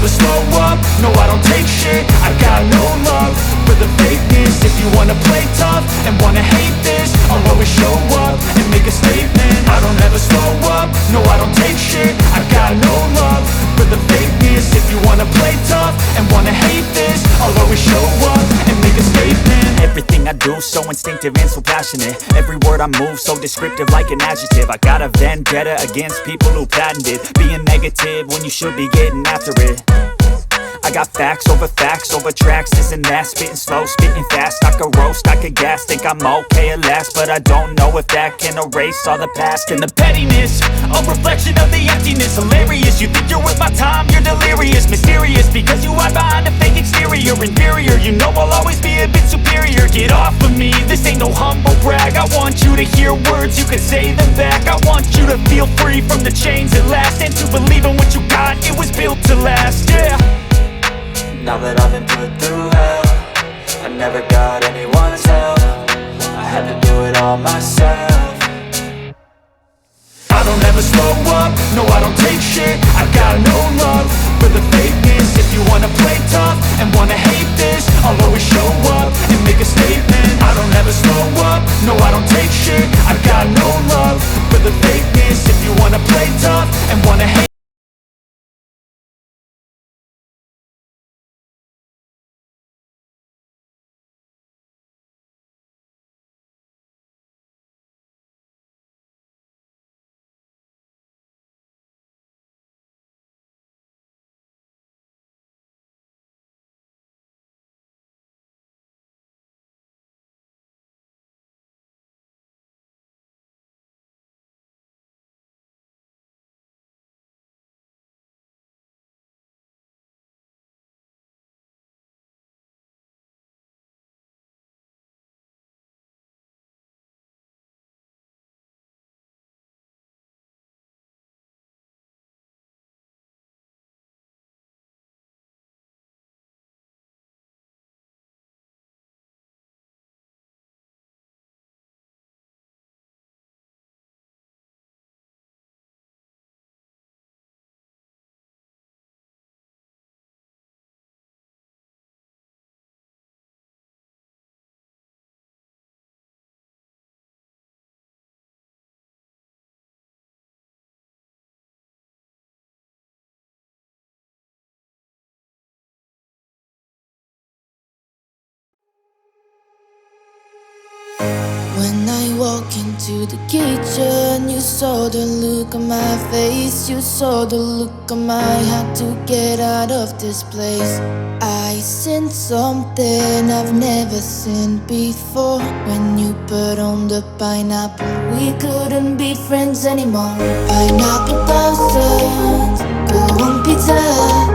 never slow up, no I don't take shit. I got no love for the fakeness. If you wanna play tough and wanna hate this, I'll always show up and make a statement. I don't ever slow up, no I don't take shit. I got no love for the fakeness. If you wanna play tough and wanna hate this, I'll always show up and make a statement. Everything I do so instinctive and so passionate. Every word I move so descriptive like an adjective. I got a vendetta against people who patented being negative when you should be getting after it. I got facts over tracks, this and that. Spitting slow, spitting fast. I could roast, I could gas. Think I'm okay at last, but I don't know if that can erase all the past. And the pettiness, a reflection of the emptiness. Hilarious, you think you're worth my time, you're delirious. Mysterious, because you hide behind a fake exterior. Inferior, you know I'll always be a bit superior. Get off of me, this ain't no humble brag. I want you to hear words, you can say them back. I want you to feel free from the chains at last, and to believe in what you got, it was built to last, yeah. Now that I've been put through hell, I never got anyone's help. I had to do it all myself. I don't ever slow up, no I don't take shit. I got no love for the fakeness. If you wanna play tough and wanna hate this, I'll always show up and make a statement. I don't ever slow up, no I don't take shit. I got no love for the fakeness. If you wanna play tough and wanna hate. When I walk into the kitchen, you saw the look on my face. You saw the look on my had to get out of this place. I seen something I've never seen before. When you put on the pineapple, we couldn't be friends anymore. Pineapple thousands, go on pizza.